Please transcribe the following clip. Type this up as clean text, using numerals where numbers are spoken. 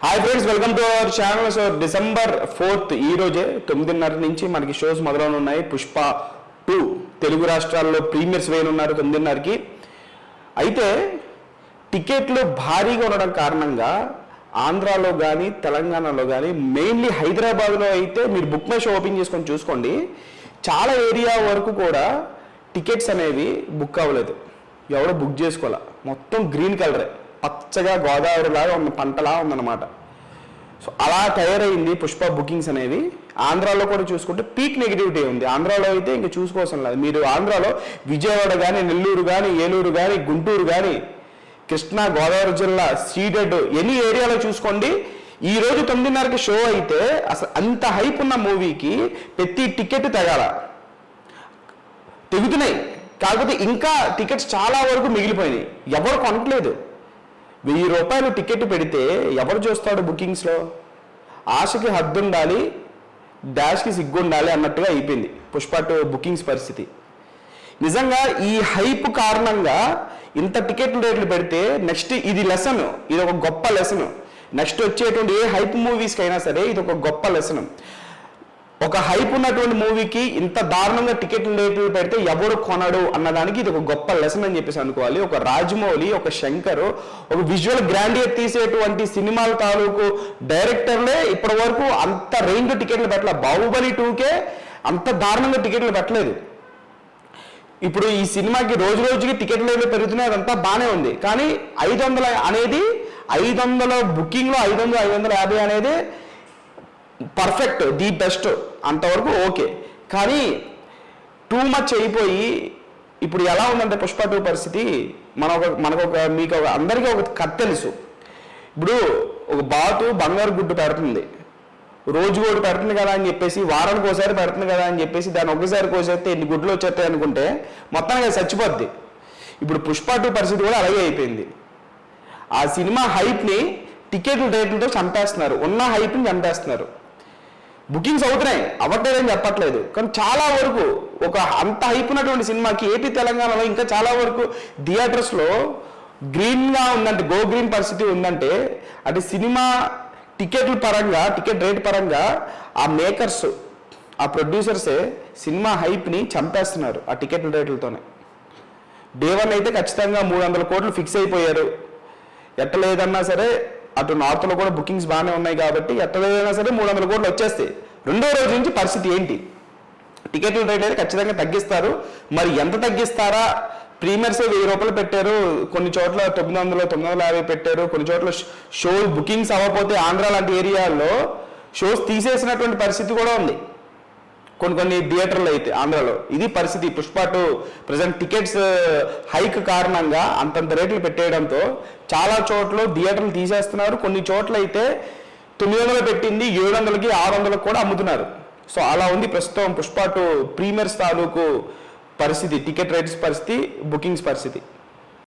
Hi friends, welcome to our channel. So December 4th ఈ రోజే 9:30 నుంచి మనకి షోస్ మొదలవునున్నాయి. పుష్ప 2 తెలుగు రాష్ట్రాల్లో ప్రీమియర్స్ వేయనున్నారు 9:30కి. అయితే టికెట్లు భారీగా ఉండడం కారణంగా ఆంధ్రాలో కానీ తెలంగాణలో కానీ మెయిన్లీ హైదరాబాద్లో అయితే మీరు బుక్ మై షో ఓపెన్ చేసుకొని చూసుకోండి, చాలా ఏరియా వరకు కూడా టికెట్స్ అనేవి బుక్ అవ్వలేదు. ఎవడో బుక్ చేసుకోవాలా, మొత్తం గ్రీన్ కలరే, పచ్చగా గోదావరిలాగా ఉన్న పంటలా ఉందన్నమాట. సో అలా తయారైంది పుష్ప బుకింగ్స్ అనేవి. ఆంధ్రాలో కూడా చూసుకుంటే పీక్ నెగిటివిటీ ఉంది. ఆంధ్రాలో అయితే ఇంకా చూసుకోవాల్సిన లేదు. మీరు ఆంధ్రాలో విజయవాడ కానీ, నెల్లూరు కానీ, ఏలూరు కానీ, గుంటూరు కానీ, కృష్ణా, గోదావరి జిల్లా, సీడెడ్ ఎన్ని ఏరియాలో చూసుకోండి. ఈ రోజు 9:30కి షో అయితే అసలు అంత హైప్ ఉన్న మూవీకి ప్రతి టికెట్ తెగుతున్నాయి. కాకపోతే ఇంకా టికెట్స్ చాలా వరకు మిగిలిపోయినాయి, ఎవరు కొనట్లేదు. 1000 రూపాయలు టికెట్ పెడితే ఎవరు చూస్తాడు బుకింగ్స్లో? ఆశకి హద్దు ఉండాలి, డాష్కి సిగ్గు ఉండాలి అన్నట్టుగా అయిపోయింది పుష్ప 2 బుకింగ్స్ పరిస్థితి. నిజంగా ఈ హైప్ కారణంగా ఇంత టికెట్లు రేట్లు పెడితే నెక్స్ట్ ఇది లెసన్, ఇది ఒక గొప్ప లెసన్. నెక్స్ట్ వచ్చేటువంటి ఏ హైప్ మూవీస్కి అయినా సరే ఇది ఒక గొప్ప లెసన్. ఒక హైప్ ఉన్నటువంటి మూవీకి ఇంత దారుణంగా టికెట్లు రేట్లు పెడితే ఎవరు కొనడు అన్నదానికి ఇది ఒక గొప్ప లెసన్ అని చెప్పేసి అనుకోవాలి. ఒక రాజమౌళి, ఒక శంకర్, ఒక విజువల్ గ్రాండియర్ తీసేటువంటి సినిమాల తాలూకు డైరెక్టర్లే ఇప్పటి వరకు అంత రేంజ్ టికెట్లు పెట్టలే. బాహుబలి 2కే అంత దారుణంగా టికెట్లు పెట్టలేదు. ఇప్పుడు ఈ సినిమాకి రోజు రోజుకి టికెట్ రేట్లు పెరుగుతున్నాయి, అదంతా బాగానే ఉంది. కానీ 500 అనేది 500 బుకింగ్లో 500, 550 అనేది పర్ఫెక్ట్, ది బెస్ట్, అంతవరకు ఓకే. కానీ టూ మచ్ అయిపోయి ఇప్పుడు ఎలా ఉందంటే పుష్ప 2 పరిస్థితి, మీకు అందరికీ ఒక కథ తెలుసు. ఇప్పుడు ఒక బాతు బంగారు గుడ్డు పెడుతుంది, రోజు కూడా పెడుతుంది కదా అని చెప్పేసి, వారానికి ఒకసారి పెడుతుంది కదా అని చెప్పేసి దాన్ని ఒకసారి కోసేస్తే ఎన్ని గుడ్లు వచ్చేస్తాయి అనుకుంటే మొత్తానికి అది చచ్చిపోద్ది. ఇప్పుడు పుష్ప 2 పరిస్థితి కూడా అలాగే అయిపోయింది. ఆ సినిమా హైప్ని టికెట్ల రేట్లతో చంపేస్తున్నారు, ఉన్న హైప్ని చంపేస్తున్నారు. బుకింగ్స్ అవుతున్నాయి, అవ్వట్లేదని చెప్పట్లేదు, కానీ చాలా వరకు ఒక అంత హైప్ ఉన్నటువంటి సినిమాకి ఏపీ తెలంగాణలో ఇంకా చాలా వరకు థియేటర్స్లో గ్రీన్గా ఉందంటే, గో గ్రీన్ పరిస్థితి ఉందంటే అది సినిమా టికెట్ల పరంగా, టికెట్ రేట్ పరంగా ఆ మేకర్స్, ఆ ప్రొడ్యూసర్సే సినిమా హైప్ని చంపేస్తున్నారు ఆ టికెట్ల రేట్లతోనే. డే 1 అయితే ఖచ్చితంగా 300 కోట్లు ఫిక్స్ అయిపోయారు. ఎట్టలేదన్నా సరే అటు నార్త్లో కూడా బుకింగ్స్ బాగానే ఉన్నాయి కాబట్టి ఎట్టలేదన్నా సరే 300 కోట్లు వచ్చేస్తాయి. రెండో రోజు నుంచి పరిస్థితి ఏంటి? టికెట్ల రేట్ అయితే ఖచ్చితంగా తగ్గిస్తారు. మరి ఎంత తగ్గిస్తారా? ప్రీమియర్సే 1000 రూపాయలు పెట్టారు, కొన్ని చోట్ల 900, 950 పెట్టారు, కొన్ని చోట్ల షో బుకింగ్స్ అవ్వకపోతే ఆంధ్ర లాంటి ఏరియాల్లో షోస్ తీసేసినటువంటి పరిస్థితి కూడా ఉంది కొన్ని థియేటర్లు అయితే ఆంధ్రాలో. ఇది పరిస్థితి. పుష్ప 2 ప్రజెంట్ టికెట్స్ హైక్ కారణంగా అంతంత రేట్లు పెట్టేయడంతో చాలా చోట్ల థియేటర్లు తీసేస్తున్నారు. కొన్ని చోట్ల అయితే 900 పెట్టింది 700కి 600కి కూడా అమ్ముతున్నారు. సో అలా ఉంది ప్రస్తుతం పుష్ప 2 ప్రీమియర్స్ తాలూకు పరిస్థితి, టికెట్ రేట్స్ పరిస్థితి, బుకింగ్స్ పరిస్థితి.